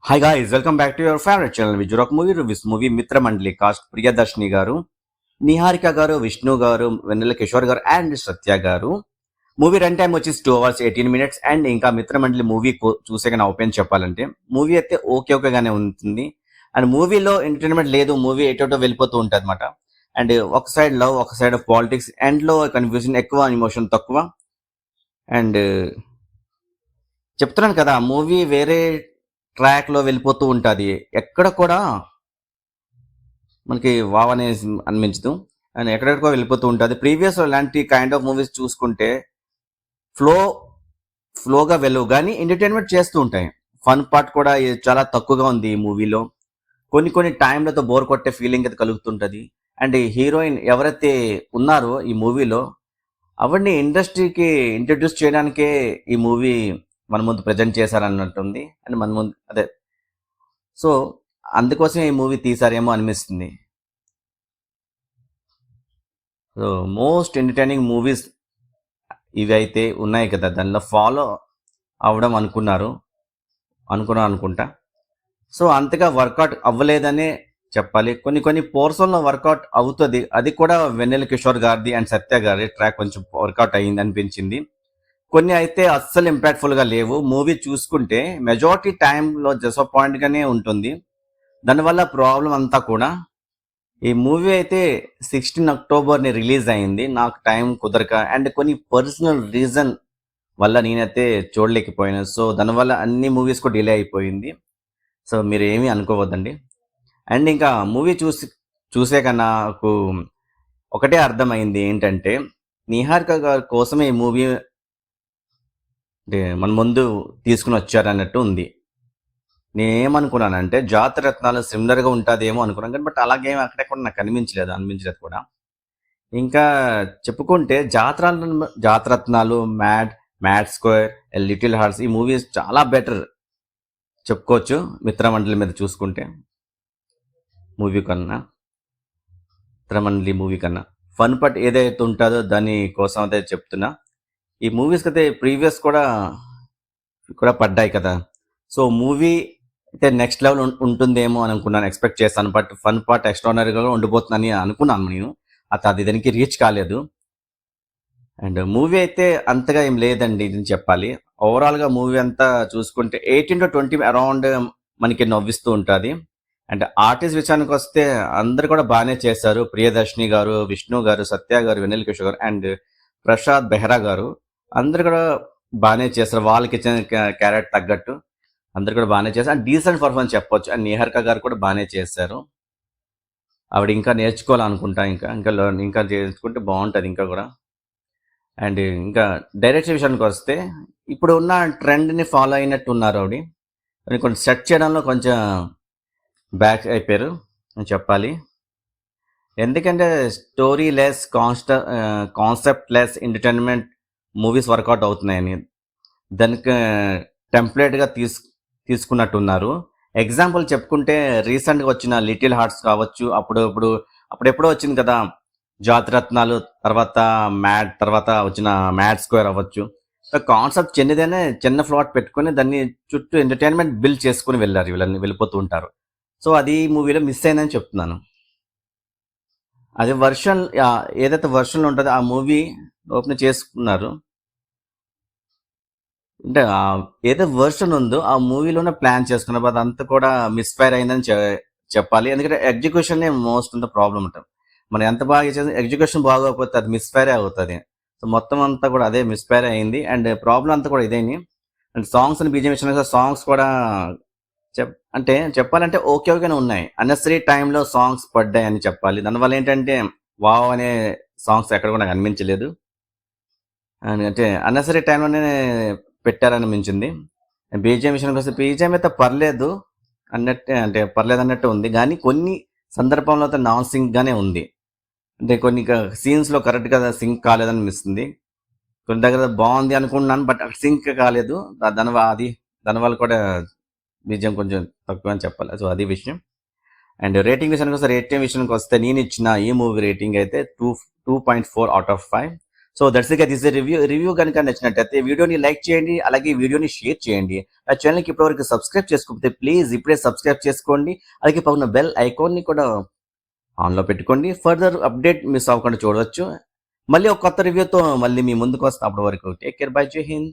Hi guys, welcome back to your favorite channel Vijurok Movie Reviews Movie Mitra Mandli cast Priyadarshini garu, Niharika garu, Vishnu garu, Venela Kishore garu and Satya garu. Movie runtime వచ్చేసి 2 hours 18 minutes and ఇంకా మిత్రమండలి movie చూసే కానీ open చెప్పాలంటే movie అయితే ఓకేగానే ఉంటుంది. And మూవీలో entertainment లేదు, movie ఎటోటో వెళ్ళిపోతూ ఉంటుంది అనమాట. అండ్ ఒక సైడ్ లవ్, ఒక సైడ్ ఆఫ్ పాలిటిక్స్, ఎండ్లో కన్ఫ్యూజన్ ఎక్కువ, ఎమోషన్ తక్కువ. అండ్ చెప్తున్నాను కదా, మూవీ వేరే ట్రాక్లో వెళ్ళిపోతూ ఉంటుంది. ఎక్కడ కూడా మనకి వావ్ అనేది అనిపించదు అండ్ ఎక్కడెక్కడికో వెళ్ళిపోతూ ఉంటుంది. ప్రీవియస్ లాంటి కైండ్ ఆఫ్ మూవీస్ చూసుకుంటే ఫ్లోగా వెళ్ళవు కానీ ఎంటర్టైన్మెంట్ చేస్తూ ఉంటాయి. ఫన్ పార్ట్ కూడా చాలా తక్కువగా ఉంది ఈ మూవీలో. కొన్ని టైంలతో బోర్ కొట్టే ఫీలింగ్ అయితే కలుగుతుంటుంది. అండ్ హీరోయిన్ ఎవరైతే ఉన్నారో ఈ మూవీలో అవన్నీ ఇండస్ట్రీకి ఇంట్రడ్యూస్ చేయడానికే ఈ మూవీ మన ముందు ప్రజెంట్ చేశారన్నట్టుంది. అండ్ మన ముందు అదే, సో అందుకోసం ఈ మూవీ తీసారేమో అనిపిస్తుంది. సో మోస్ట్ ఎంటర్టైనింగ్ మూవీస్ ఇవి అయితే ఉన్నాయి కదా, దానిలో ఫాలో అవ్వడం అనుకుంటా. సో అంతగా వర్కౌట్ అవ్వలేదనే చెప్పాలి. కొన్ని పోర్షన్లో వర్కౌట్ అవుతుంది. అది కూడా వెన్నెల కిషోర్ గారిది అండ్ సత్య గారి ట్రాక్ కొంచెం వర్కౌట్ అయ్యింది అనిపించింది. కొన్ని అయితే అస్సలు ఇంపాక్ట్ఫుల్గా లేవు. మూవీ చూసుకుంటే మెజారిటీ టైంలో డిసప్పాయింట్గానే ఉంటుంది. దానివల్ల ప్రాబ్లం అంతా కూడా ఈ మూవీ అయితే 16 అక్టోబర్ని రిలీజ్ అయింది. నాకు టైం కుదరక అండ్ కొన్ని పర్సనల్ రీజన్ వల్ల నేనైతే చూడలేకపోయాను. సో దానివల్ల అన్ని మూవీస్ కూడా డిలే అయిపోయింది. సో మీరు ఏమీ అనుకోవద్దండి. అండ్ ఇంకా మూవీ చూసే కన్నా నాకు ఒకటే అర్థమైంది ఏంటంటే, నిహారిక గారి కోసమే ఈ మూవీ అంటే మన ముందు తీసుకుని వచ్చారన్నట్టు ఉంది. నేనేమనుకున్నానంటే జాతరత్నాలు సిమిలర్గా ఉంటుందేమో అనుకున్నాను కానీ బట్ అలాగేమీ అక్కడెక్కడ నాకు అనిపించలేదు కూడా. ఇంకా చెప్పుకుంటే Jathi Ratnalu, mad square, little hearts ఈ మూవీస్ చాలా బెటర్ చెప్పుకోవచ్చు మిత్రమండలి మీద చూసుకుంటే. మిత్రమండలి మూవీ కన్నా ఫన్ పార్ట్ ఏదైతే ఉంటుందో దాని కోసం అయితే చెప్తున్నా. ఈ మూవీస్కి అయితే ప్రీవియస్ కూడా పడ్డాయి కదా. సో మూవీ అయితే నెక్స్ట్ లెవెల్ ఉంటుందేమో అని అనుకున్నాను, ఎక్స్పెక్ట్ చేస్తాను. బట్ ఫన్ పార్ట్ ఎక్స్ట్రానరీగా ఉండిపోతుందని అనుకున్నాను నేను. అది దానికి రీచ్ కాలేదు. అండ్ మూవీ అయితే అంతగా ఏం లేదండి ఇది చెప్పాలి. ఓవరాల్గా మూవీ అంతా చూసుకుంటే 18 to 20 అరౌండ్ మనకి నవ్విస్తూ ఉంటుంది. అండ్ ఆర్టిస్ట్ విషయానికి వస్తే అందరు కూడా బాగానే చేశారు. ప్రియదర్శిని గారు, విష్ణు గారు, సత్య గారు, వెన్నెల కిషోర్ గారు అండ్ ప్రసాద్ బెహ్రా గారు అందరు కూడా బాగానే చేస్తారు. వాళ్ళకి ఇచ్చిన క్యారెక్టర్ తగ్గట్టు అందరు కూడా బాగానే చేశారు. అండ్ డీసెంట్ పర్ఫార్మెన్స్ చెప్పొచ్చు. అండ్ నిహారిక గారు కూడా బాగానే చేశారు. ఆవిడ ఇంకా నేర్చుకోవాలనుకుంటా, ఇంకా నేర్చుకుంటే బాగుంటుంది ఇంకా కూడా. అండ్ ఇంకా డైరెక్షన్ విషయానికి వస్తే ఇప్పుడు ఉన్న ట్రెండ్ని ఫాలో అయినట్టు ఉన్నారు ఆవిడ. కొంచెం సెట్ చేయడంలో కొంచెం బ్యాక్ అయిపోయారు అని చెప్పాలి. ఎందుకంటే story less, concept less entertainment movies work out అవుతున్నాయని దానికి టెంప్లెట్గా తీసుకున్నట్టున్నారు. ఎగ్జాంపుల్ చెప్పుకుంటే రీసెంట్గా వచ్చిన లిటిల్ హార్ట్స్ కావచ్చు, అప్పుడెప్పుడో వచ్చింది కదా జాతిరత్నాలు, తర్వాత వచ్చిన మ్యాడ్ స్క్వేర్ అవ్వచ్చు. కాన్సెప్ట్ చిన్న ఫ్లాట్ పెట్టుకుని దాన్ని చుట్టూ ఎంటర్టైన్మెంట్ బిల్డ్ చేసుకుని వెళ్ళిపోతూ ఉంటారు. సో అది మూవీలో మిస్ అయిందని చెప్తున్నాను. అది ఏదైతే వర్షన్లో ఉంటుందో ఆ మూవీ ఓపెన్ చేసుకున్నారు అంటే ఏదో వర్షన్ ఉందో ఆ మూవీలోనే ప్లాన్ చేసుకున్నారు. అదంతా కూడా మిస్ఫైర్ అయిందని చెప్పాలి. ఎందుకంటే execution most of the problem ఉంటుంది. మనం ఎంత బాగా చేసి ఎగ్జిక్యూషన్ బాగోకపోతే అది మిస్ఫైర్ అవుతుంది. సో మొత్తం అంతా కూడా అదే మిస్ఫైర్ అయింది. అండ్ ప్రాబ్లం అంతా కూడా ఇదేని. అండ్ సాంగ్స్ అని బీజం ఇచ్చిన సాంగ్స్ కూడా చెప్పాలంటే ఓకేగానే ఉన్నాయి. అన్నెసరీ టైంలో సాంగ్స్ పడ్డాయి అని చెప్పాలి. దానివల్ల ఏంటంటే వావ్ అనే సాంగ్స్ ఎక్కడ కూడా నాకు అనిపించలేదు. అంటే అన్నెసరీ టైంలోనే పెట్టారనిపించింది. బీజిఎం విషయానికి వస్తే బీజిఎం అయితే పర్లేదు అన్నట్టు ఉంది. కానీ కొన్ని సందర్భంలో అయితే నాన్ సింక్గానే ఉంది. అంటే కొన్ని సీన్స్లో కరెక్ట్గా సింక్ కాలేదనిపిస్తుంది. కొన్ని దగ్గర బాగుంది అనుకుంటున్నాను బట్ సింక్ కాలేదు. దానివల్ల కూడా బీజిఎం కొంచెం తక్కువ అని చెప్పాలి. సో అది విషయం. అండ్ రేటింగ్ విషయానికి వస్తే నేను ఇచ్చిన ఈ మూవీ రేటింగ్ అయితే 2.4 out of 5. సో దట్స్ ఇక దిస్ రివ్యూ కనుక నచ్చినట్టయితే వీడియోని లైక్ చేయండి, అలాగే వీడియోని షేర్ చేయండి. ఆ ఛానల్కి ఇప్పటివరకు సబ్స్క్రైబ్ చేసుకోకపోతే ప్లీజ్ ఇప్పుడే సబ్స్క్రైబ్ చేసుకోండి. అలాగే పక్కన బెల్ ఐకాన్ని కూడా ఆన్లో పెట్టుకోండి. ఫర్దర్ అప్డేట్ మిస్ అవ్వకుండా చూడవచ్చు. మళ్ళీ ఒక కొత్త రివ్యూతో మళ్ళీ మీ ముందుకు వస్తాం. అప్పటి వరకు టేక్ కేర్, బై, జై హింద్.